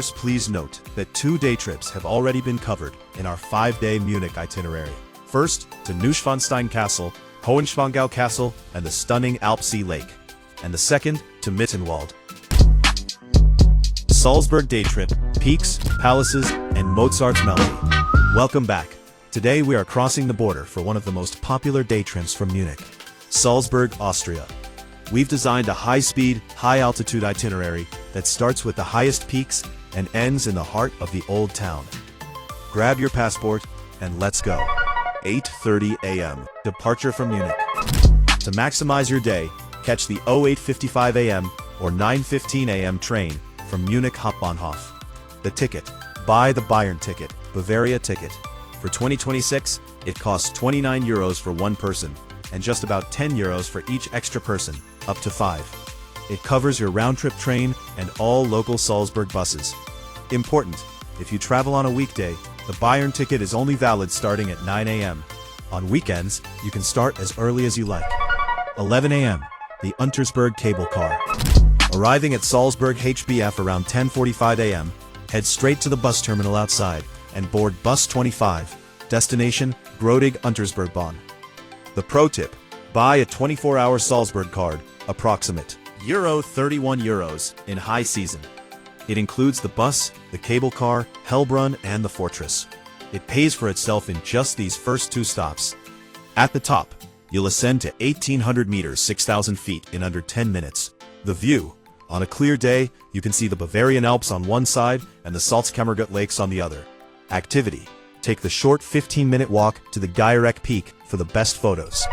First, please note that 2 day trips have already been covered in our 5-day Munich itinerary. First, to Neuschwanstein Castle, Hohenschwangau Castle, and the stunning Alps Lake. And the second, to Mittenwald. Salzburg day trip, peaks, palaces, and Mozart's melody. Welcome back. Today we are crossing the border for one of the most popular day trips from Munich, Salzburg, Austria. We've designed a high-speed, high-altitude itinerary that starts with the highest peaks and ends in the heart of the old town. Grab your passport and let's go. 8:30 a.m. Departure from Munich. To maximize your day, catch the 08:55 a.m. or 9:15 a.m. train from Munich Hauptbahnhof. The ticket. Buy the Bayern ticket, Bavaria ticket. For 2026, it costs €29 for one person, and just about €10 for each extra person, up to 5. It covers your round-trip train and all local Salzburg buses. Important, if you travel on a weekday, the Bayern ticket is only valid starting at 9 a.m. On weekends, you can start as early as you like. 11 a.m. The Untersberg Cable Car. Arriving at Salzburg HBF around 10:45 a.m., head straight to the bus terminal outside and board bus 25, destination Grodig Untersbergbahn. The pro tip, buy a 24-hour Salzburg card, approximate €31 in high season. It includes the bus, the cable car, Hellbrunn, and the fortress. It pays for itself in just these first 2 stops. At the top, you'll ascend to 1,800 meters, 6,000 feet in under 10 minutes. The view. On a clear day, you can see the Bavarian Alps on one side and the Salzkammergut Lakes on the other. Activity. Take the short 15-minute walk to the Geierek Peak for the best photos.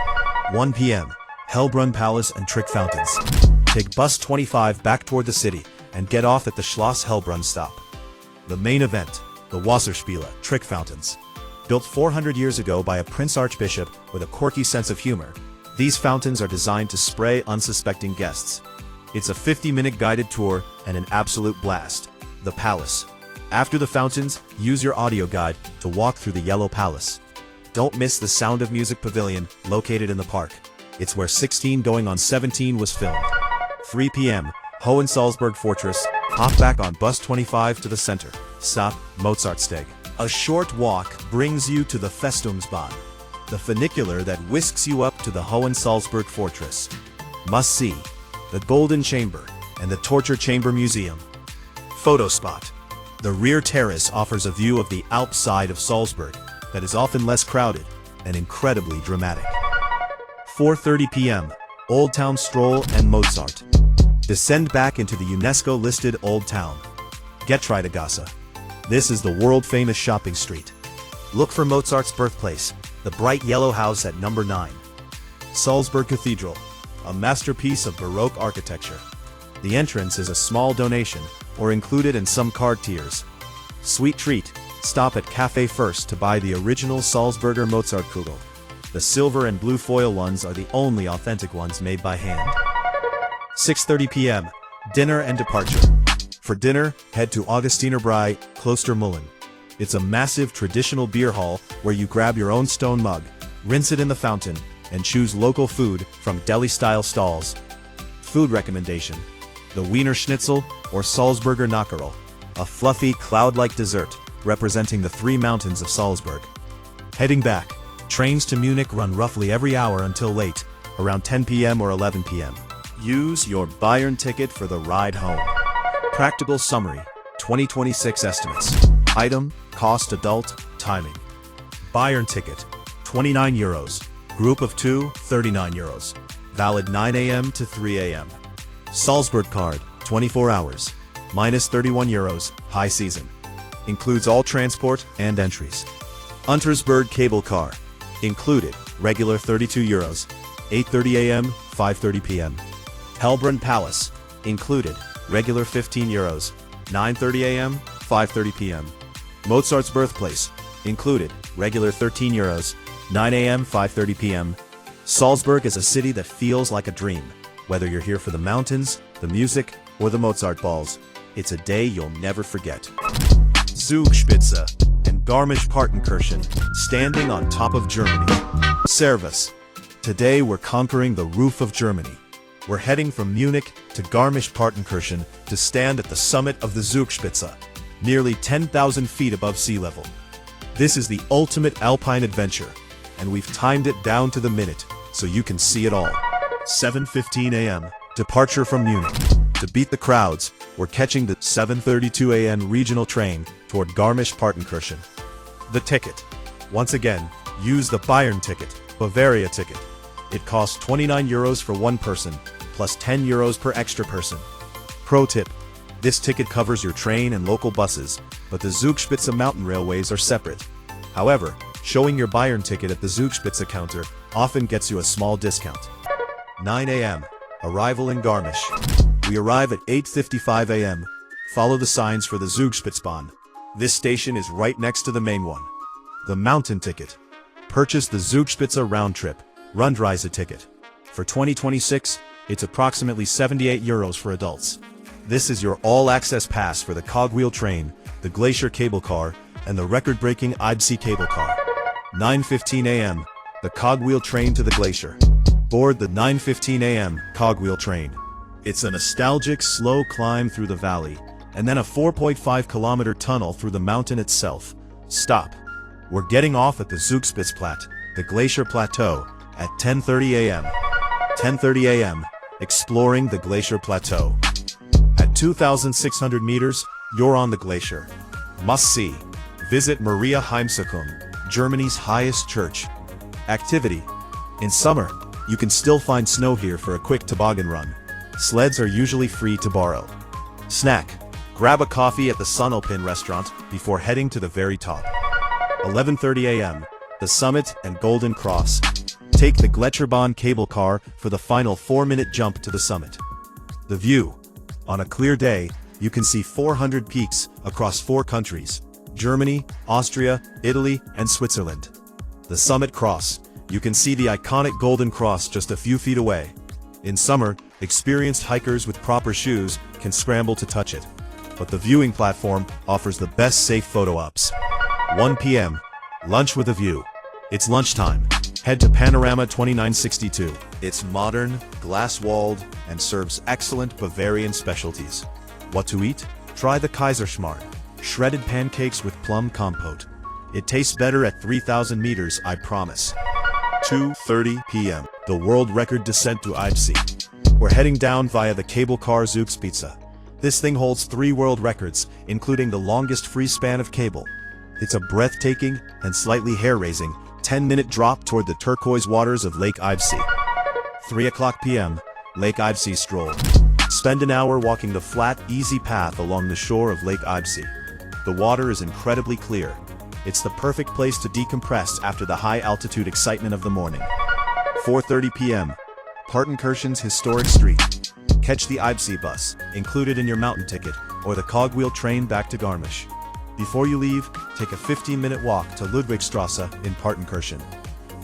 1 p.m. Hellbrunn Palace and Trick Fountains. Take bus 25 back toward the city and get off at the Schloss Hellbrunn stop. The main event, the Wasserspiele, Trick Fountains. Built 400 years ago by a Prince Archbishop with a quirky sense of humor, these fountains are designed to spray unsuspecting guests. It's a 50-minute guided tour and an absolute blast. The Palace. After the fountains, use your audio guide to walk through the Yellow Palace. Don't miss the Sound of Music Pavilion, located in the park. It's where 16 going on 17 was filmed. 3 p.m. Hohensalzburg Fortress. Hop back on bus 25 to the center. Stop, Mozartsteg. A short walk brings you to the Festungsbahn, the funicular that whisks you up to the Hohensalzburg Fortress. Must see. The Golden Chamber and the Torture Chamber Museum. Photo spot. The rear terrace offers a view of the Alps side of Salzburg that is often less crowded and incredibly dramatic. 4:30 p.m. Old Town Stroll and Mozart. Descend back into the UNESCO-listed Old Town. Getreidegasse. This is the world-famous shopping street. Look for Mozart's birthplace, the bright yellow house at number 9. Salzburg Cathedral, a masterpiece of Baroque architecture. The entrance is a small donation, or included in some card tiers. Sweet treat, stop at Café First to buy the original Salzburger Mozartkugel. The silver and blue foil ones are the only authentic ones made by hand. 6:30 p.m. Dinner and departure. For dinner, head to Augustinerbrei, Klostermullen. It's a massive traditional beer hall where you grab your own stone mug, rinse it in the fountain, and choose local food from deli-style stalls. Food recommendation: the Wiener Schnitzel or Salzburger Knackerl, a fluffy, cloud-like dessert representing the 3 mountains of Salzburg. Heading back, trains to Munich run roughly every hour until late, around 10 p.m. or 11 p.m. Use your Bayern ticket for the ride home. Practical summary, 2026 estimates. Item, cost adult, timing. Bayern ticket, €29. Group of 2, €39. Valid 9 a.m. to 3 a.m. Salzburg card, 24 hours. Minus €31, high season. Includes all transport and entries. Untersberg Cable Car. Included, regular €32. 8:30 a.m., 5:30 p.m. Hellbrunn Palace. Included, regular €15. 9:30 a.m., 5:30 p.m. Mozart's birthplace. Included, regular €13. 9 a.m., 5:30 p.m. Salzburg is a city that feels like a dream. Whether you're here for the mountains, the music, or the Mozart balls, it's a day you'll never forget. Zugspitze and Garmisch-Partenkirchen, standing on top of Germany. Servus. Today we're conquering the roof of Germany. We're heading from Munich to Garmisch-Partenkirchen to stand at the summit of the Zugspitze. nearly 10,000 feet above sea level. This is the ultimate Alpine adventure, and we've timed it down to the minute, so you can see it all. 7:15 a.m. Departure from Munich. To beat the crowds, we're catching the 7:32 a.m. regional train toward Garmisch-Partenkirchen. The ticket. Once again, use the Bayern ticket, Bavaria ticket. It costs €29 for one person, plus €10 per extra person. Pro tip. This ticket covers your train and local buses, but the Zugspitze mountain railways are separate. However, showing your Bayern ticket at the Zugspitze counter often gets you a small discount. 9 a.m. Arrival in Garmisch. We arrive at 8:55 a.m. Follow the signs for the Zugspitzbahn. This station is right next to the main one. The mountain ticket. Purchase the Zugspitze round-trip, Rundreise ticket. For 2026, it's approximately €78 for adults. This is your all-access pass for the cogwheel train, the glacier cable car, and the record-breaking Immersive cable car. 9:15 a.m. The cogwheel train to the glacier. Board the 9:15 a.m. cogwheel train. It's a nostalgic, slow climb through the valley, and then a 4.5-kilometer tunnel through the mountain itself. Stop. We're getting off at the Zugspitzplatte, the glacier plateau, at 10:30 a.m. 10:30 a.m. Exploring the glacier plateau. At 2,600 meters, you're on the glacier. Must see. Visit Maria Heimsuchung, Germany's highest church. Activity. In summer, you can still find snow here for a quick toboggan run. Sleds are usually free to borrow. Snack. Grab a coffee at the Alpine restaurant before heading to the very top. 11:30 a.m. The summit and Golden Cross. Take the Gletscherbahn cable car for the final 4-minute jump to the summit. The view. On a clear day, you can see 400 peaks across 4 countries: Germany, Austria, Italy, and Switzerland. The summit cross. You can see the iconic Golden Cross just a few feet away. In summer, experienced hikers with proper shoes can scramble to touch it. But the viewing platform offers the best safe photo ops. 1 p.m. Lunch with a view. It's lunchtime. Head to Panorama 2962. It's modern, glass-walled, and serves excellent Bavarian specialties. What to eat? Try the Kaiserschmarrn, shredded pancakes with plum compote. It tastes better at 3,000 meters, I promise. 2:30 p.m. The world record descent to Chiemsee. We're heading down via the cable car Zugspitze. This thing holds 3 world records, including the longest free span of cable. It's a breathtaking and slightly hair-raising 10-minute drop toward the turquoise waters of Lake Chiemsee. 3 o'clock p.m. Lake Chiemsee stroll. Spend an hour walking the flat, easy path along the shore of Lake Chiemsee. The water is incredibly clear. It's the perfect place to decompress after the high-altitude excitement of the morning. 4:30 p.m. Partenkirchen's historic street. Catch the Chiemsee bus, included in your mountain ticket, or the cogwheel train back to Garmisch. Before you leave, take a 15-minute walk to Ludwigstrasse in Partenkirchen.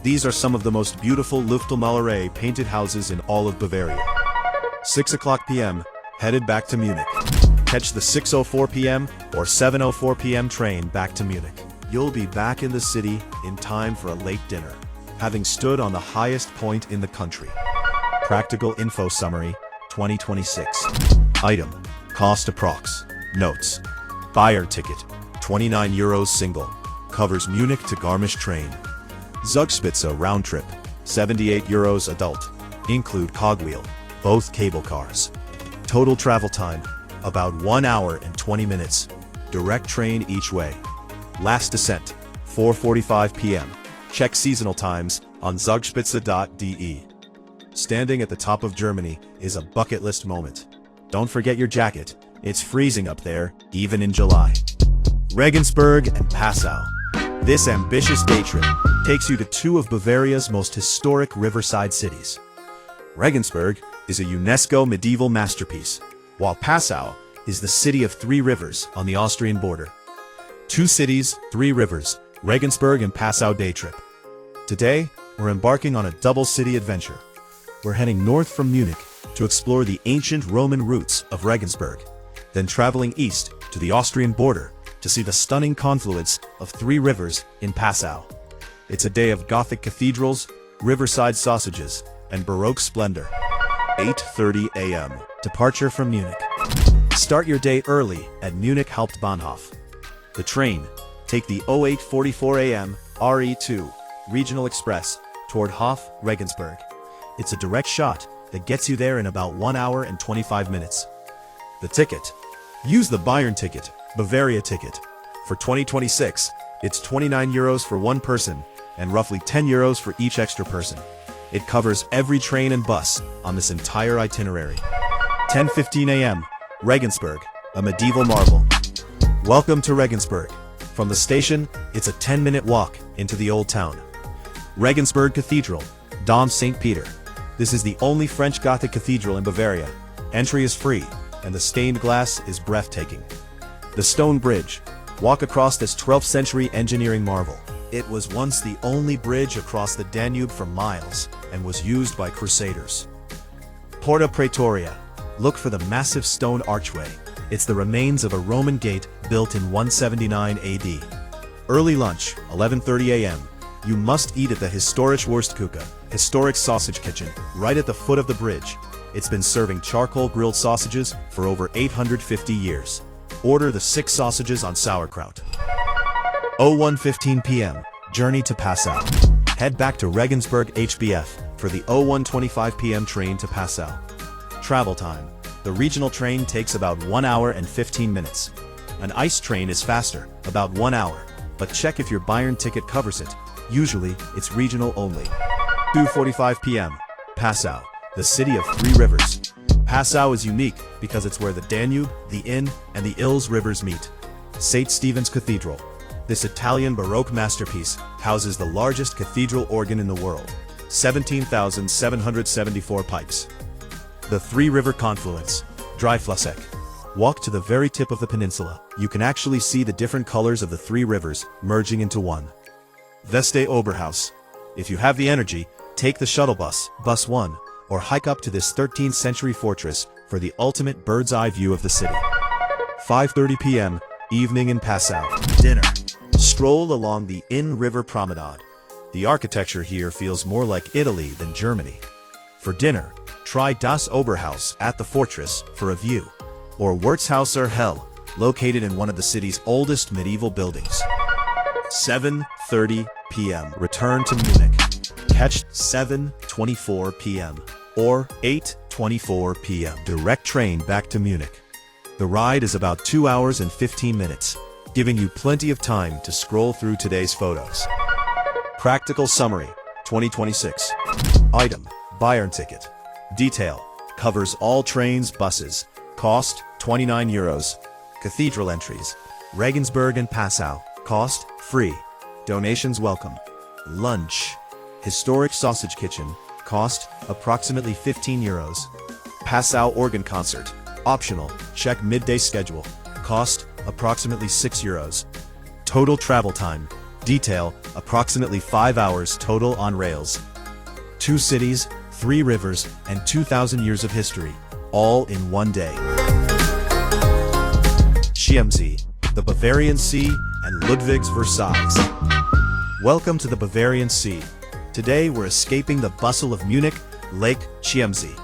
These are some of the most beautiful Luftmalerei painted houses in all of Bavaria. 6 o'clock p.m. Headed back to Munich. Catch the 6:04 p.m. or 7:04 p.m. train back to Munich. You'll be back in the city in time for a late dinner, having stood on the highest point in the country. Practical Info Summary 2026. Item. Cost approx. Notes. Buyer ticket. €29 single. Covers Munich to Garmisch train. Zugspitze round trip. €78 adult. Include cogwheel. Both cable cars. Total travel time. About 1 hour and 20 minutes. Direct train each way. Last descent. 4:45 p.m. Check seasonal times on Zugspitze.de. Standing at the top of Germany is a bucket list moment. Don't forget your jacket. It's freezing up there, even in July. Regensburg and Passau. This ambitious day trip takes you to 2 of Bavaria's most historic riverside cities. Regensburg is a UNESCO medieval masterpiece, while Passau is the city of 3 rivers on the Austrian border. 2 cities, 3 rivers, Regensburg and Passau day trip. Today, we're embarking on a double city adventure. We're heading north from Munich to explore the ancient Roman roots of Regensburg, then traveling east to the Austrian border to see the stunning confluence of 3 rivers in Passau. It's a day of Gothic cathedrals, riverside sausages, and Baroque splendor. 8:30 a.m. Departure from Munich. Start your day early at Munich Hauptbahnhof. The train. Take the 08:44 a.m. RE2 Regional Express toward Hof, Regensburg. It's a direct shot that gets you there in about 1 hour and 25 minutes. The ticket. Use the Bayern ticket, Bavaria ticket. For 2026, it's €29 for one person and roughly €10 for each extra person. It covers every train and bus on this entire itinerary. 10:15 a.m. Regensburg, a medieval marvel. Welcome to Regensburg. From the station, it's a 10-minute walk into the old town. Regensburg Cathedral, Dom St. Peter. This is the only French Gothic cathedral in Bavaria. Entry is free, and the stained glass is breathtaking. The Stone Bridge. Walk across this 12th century engineering marvel. It was once the only bridge across the Danube for miles and was used by crusaders. Porta Praetoria. Look for the massive stone archway. It's the remains of a Roman gate built in 179 AD. Early lunch, 11:30 a.m. You must eat at the historic Wurstküche, historic sausage kitchen, right at the foot of the bridge. It's been serving charcoal grilled sausages for over 850 years. Order the 6 sausages on sauerkraut. 01:15 p.m. Journey to Passau. Head back to Regensburg HBF for the 01:25 p.m. train to Passau. Travel time. The regional train takes about 1 hour and 15 minutes. An ice train is faster, about 1 hour, but check if your Bayern ticket covers it. Usually, it's regional only. 2:45 p.m. Passau, the city of 3 rivers. Passau is unique because it's where the Danube, the Inn, and the Ilz rivers meet. St. Stephen's Cathedral. This Italian Baroque masterpiece houses the largest cathedral organ in the world, 17,774 pipes. The 3 river confluence, Dreiflussbeck. Walk to the very tip of the peninsula. You can actually see the different colors of the 3 rivers merging into one. Veste Oberhaus. If you have the energy, take the shuttle bus, Bus 1, or hike up to this 13th century fortress for the ultimate bird's eye view of the city. 5:30 p.m. Evening in Passau. Dinner. Stroll along the Inn River Promenade. The architecture here feels more like Italy than Germany. For dinner, try Das Oberhaus at the fortress for a view, or Wirtshauser Hell, located in one of the city's oldest medieval buildings. 7:30 p.m. Return to Munich. Catch 7:24 p.m. or 8:24 p.m. direct train back to Munich. The ride is about 2 hours and 15 minutes, giving you plenty of time to scroll through today's photos. Practical summary, 2026. Item, Bayern ticket. Detail, covers all trains, buses. Cost, €29. Cathedral entries, Regensburg and Passau. Cost, free. Donations welcome. Lunch, historic sausage kitchen. Cost, approximately €15. Passau organ concert. Optional, check midday schedule. Cost, approximately €6. Total travel time. Detail, approximately 5 hours total on rails. 2 cities, 3 rivers, and 2,000 years of history, all in one day. Chiemsee, the Bavarian Sea, and Ludwig's Versailles. Welcome to the Bavarian Sea. Today we're escaping the bustle of Munich, Lake Chiemsee.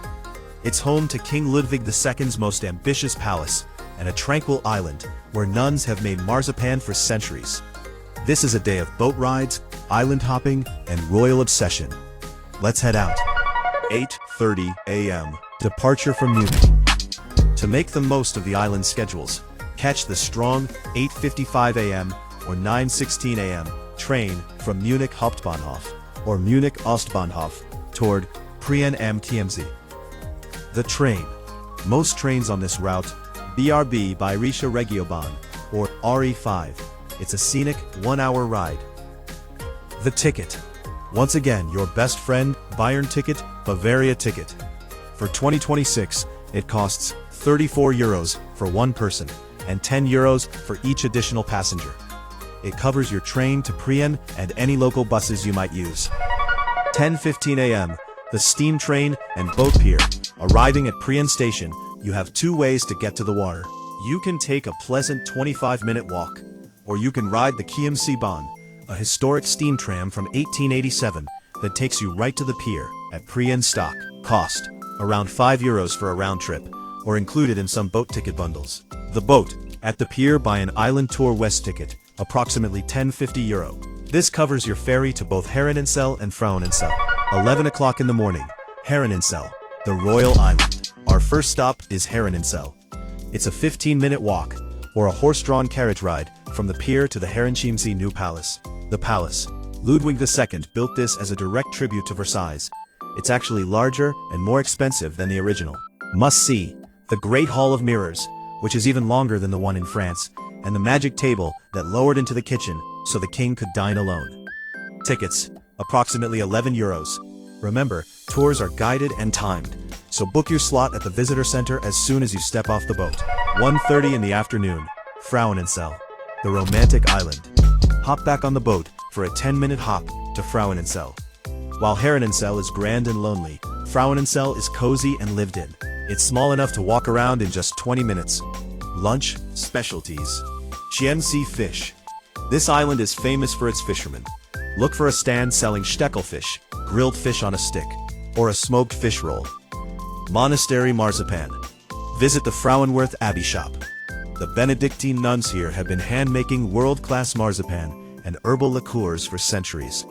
It's home to King Ludwig II's most ambitious palace, and a tranquil island where nuns have made marzipan for centuries. This is a day of boat rides, island hopping, and royal obsession. Let's head out. 8:30 a.m. Departure from Munich. To make the most of the island schedules, catch the strong 8:55 a.m. or 9:16 a.m. train from Munich Hauptbahnhof or Munich Ostbahnhof toward Prien am Chiemsee. The train. Most trains on this route, BRB Bayerische Regiobahn or RE5. It's a scenic 1-hour ride. The ticket. Once again, your best friend, Bayern ticket, Bavaria ticket. For 2026, it costs €34 for one person and €10 for each additional passenger. It covers your train to Prien and any local buses you might use. 10:15 a.m. The steam train and boat pier. Arriving at Prien station, you have 2 ways to get to the water. You can take a pleasant 25-minute walk, or you can ride the Chiemsee Bahn, a historic steam tram from 1887 that takes you right to the pier at Prien Stock. Cost, around €5 for a round trip, or included in some boat ticket bundles. The boat, at the pier buy an island tour west ticket, approximately €10.50. This covers your ferry to both Herrenensel and Frauenensel. 11 o'clock in the morning, Herrenensel, the Royal Island. Our first stop is Herrenensel. It's a 15-minute walk, or a horse-drawn carriage ride, from the pier to the Chiemsee New Palace. The palace, Ludwig II built this as a direct tribute to Versailles. It's actually larger and more expensive than the original. Must see, the Great Hall of Mirrors, which is even longer than the one in France, and the magic table that lowered into the kitchen so the king could dine alone. Tickets, approximately €11. Remember, tours are guided and timed, so book your slot at the visitor center as soon as you step off the boat. 1:30 in the afternoon, Frauenensel, the romantic island. Hop back on the boat for a 10-minute hop to Frauenensel. While Herrenensel is grand and lonely, Frauenensel is cozy and lived in. It's small enough to walk around in just 20 minutes. Lunch, specialties. Chiemsee fish. This island is famous for its fishermen. Look for a stand selling steckelfish, grilled fish on a stick, or a smoked fish roll. Monastery marzipan. Visit the Frauenworth Abbey shop. The Benedictine nuns here have been hand-making world-class marzipan and herbal liqueurs for centuries.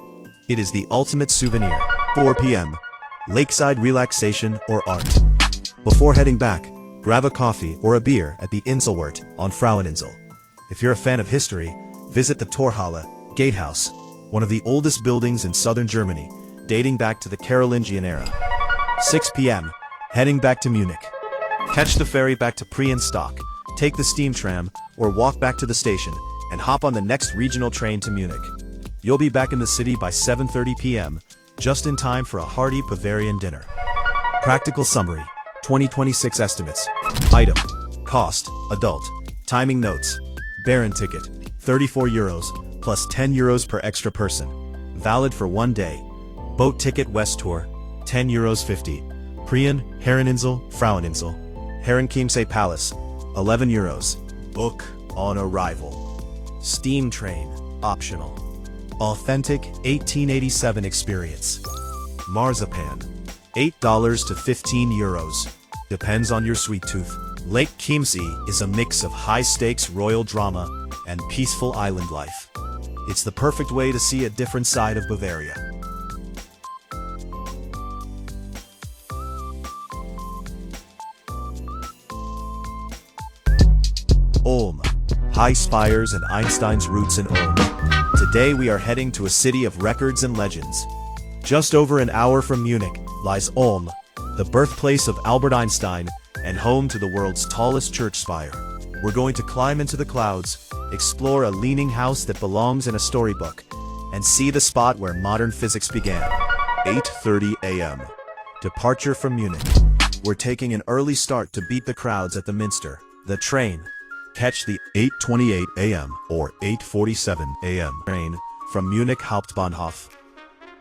It is the ultimate souvenir. 4 p.m. Lakeside relaxation or art. Before heading back, grab a coffee or a beer at the Inselwert on Fraueninsel. If you're a fan of history, visit the Torhalle, Gatehouse, one of the oldest buildings in southern Germany, dating back to the Carolingian era. 6 p.m. Heading back to Munich. Catch the ferry back to Prien-Stock, take the steam tram, or walk back to the station, and hop on the next regional train to Munich. You'll be back in the city by 7:30 p.m., just in time for a hearty Bavarian dinner. Practical summary, 2026 estimates. Item, cost, adult, timing notes. Baron ticket, €34, plus €10 per extra person. Valid for 1 day. Boat ticket West Tour, €10.50. Prien, Herreninsel, Fraueninsel. Chiemsee Palace, €11. Book on arrival. Steam train, optional. Authentic 1887 experience. Marzipan, $8 to €15. Depends on your sweet tooth. Lake Chiemsee is a mix of high-stakes royal drama and peaceful island life. It's the perfect way to see a different side of Bavaria. Ulm. High spires and Einstein's roots in Ulm. Today we are heading to a city of records and legends. Just over an hour from Munich lies Ulm, the birthplace of Albert Einstein and home to the world's tallest church spire. We're going to climb into the clouds, explore a leaning house that belongs in a storybook, and see the spot where modern physics began. 8:30 a.m. Departure from Munich. We're taking an early start to beat the crowds at the Minster. The train. Catch the 8:28 a.m. or 8:47 a.m. train from Munich Hauptbahnhof.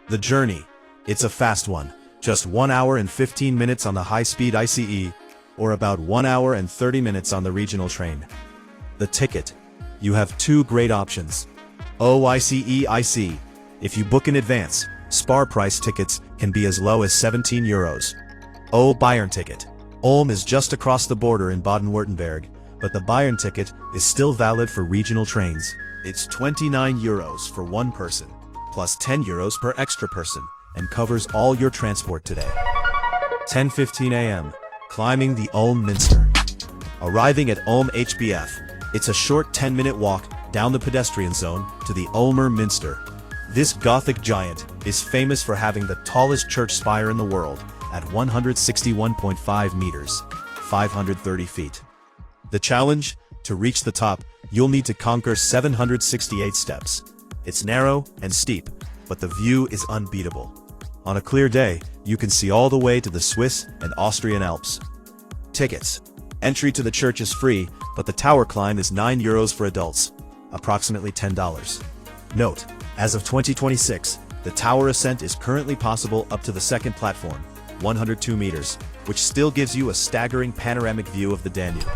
The journey. It's a fast one. Just 1 hour and 15 minutes on the high-speed ICE, or about 1 hour and 30 minutes on the regional train. The ticket. You have two great options. OICE-IC. If you book in advance, spar price tickets can be as low as €17. Bayern ticket. Ulm is just across the border in Baden-Württemberg, but the Bayern ticket is still valid for regional trains. It's €29 for one person, plus €10 per extra person, and covers all your transport today. 10:15 a.m. Climbing the Ulm Minster. Arriving at Ulm HBF, it's a short 10-minute walk down the pedestrian zone to the Ulmer Minster. This Gothic giant is famous for having the tallest church spire in the world at 161.5 meters, 530 feet. The challenge? To reach the top, you'll need to conquer 768 steps. It's narrow and steep, but the view is unbeatable. On a clear day, you can see all the way to the Swiss and Austrian Alps. Tickets. Entry to the church is free, but the tower climb is €9 for adults, approximately $10. Note, as of 2026, the tower ascent is currently possible up to the second platform, 102 meters, which still gives you a staggering panoramic view of the Danube.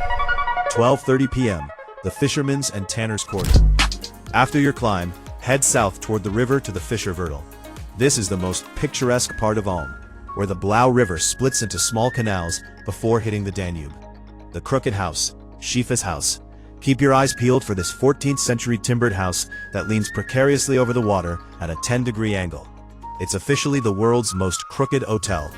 12:30 p.m., the Fisherman's and Tanner's Quarter. After your climb, head south toward the river to the Fischerviertel. This is the most picturesque part of Ulm, where the Blau River splits into small canals before hitting the Danube. the Crooked House, Schiefes House. Keep your eyes peeled for this 14th century timbered house that leans precariously over the water at a 10-degree angle. It's officially the world's most crooked hotel.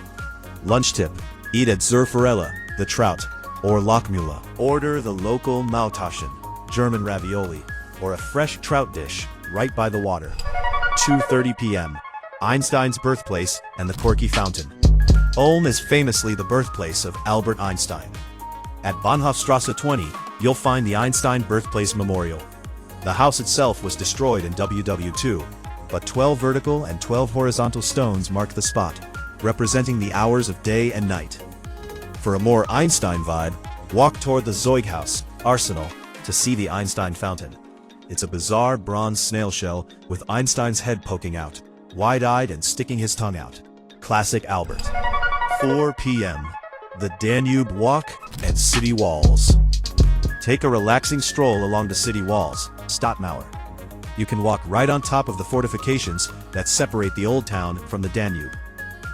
Lunch tip: eat at Zur Forelle, the trout, or Lochmühle. Order the local Maultaschen, German ravioli, or a fresh trout dish right by the water. 2:30 p.m. Einstein's birthplace and the Corky Fountain. Ulm is famously the birthplace of Albert Einstein. At Bahnhofstrasse 20, you'll find the Einstein Birthplace Memorial. The house itself was destroyed in WW2, but 12 vertical and 12 horizontal stones mark the spot, representing the hours of day and night. For a more Einstein vibe, walk toward the Zeughaus, Arsenal, to see the Einstein Fountain. It's a bizarre bronze snail shell with Einstein's head poking out, wide-eyed and sticking his tongue out. Classic Albert. 4 p.m. The Danube Walk and City Walls. Take a relaxing stroll along the city walls, Stadtmauer. You can walk right on top of the fortifications that separate the Old Town from the Danube.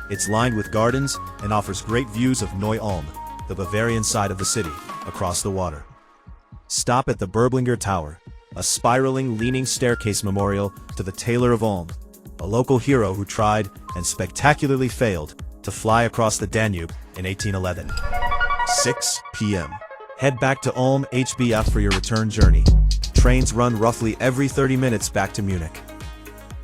It's lined with gardens and offers great views of Neu-Ulm, the Bavarian side of the city, across the water. Stop at the Berblinger Tower, a spiraling, leaning staircase memorial to the Tailor of Ulm, a local hero who tried and spectacularly failed to fly across the Danube in 1811. 6 p.m. Head back to Ulm HBF for your return journey. Trains run roughly every 30 minutes back to Munich.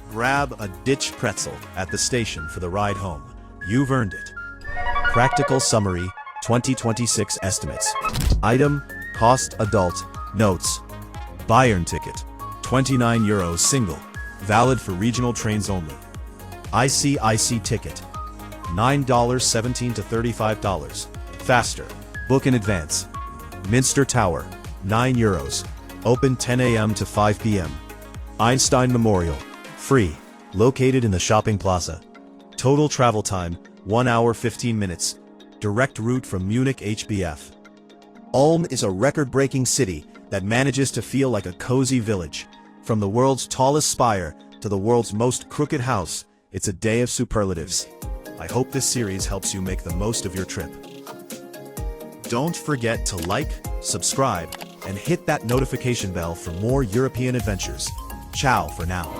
Grab a ditch pretzel at the station for the ride home. You've earned it. Practical Summary 2026 Estimates. Item, Cost Adult, Notes. Bayern ticket, €29 single, valid for regional trains only. IC ticket, $9.17 to $35, faster, book in advance. Minster Tower, €9, open 10 a.m. to 5 p.m. Einstein Memorial, free, located in the shopping plaza. Total travel time, 1 hour 15 minutes, direct route from Munich HBF. Ulm is a record-breaking city that manages to feel like a cozy village. From the world's tallest spire to the world's most crooked house, it's a day of superlatives. I hope this series helps you make the most of your trip. Don't forget to like, subscribe, and hit that notification bell for more European adventures. Ciao for now.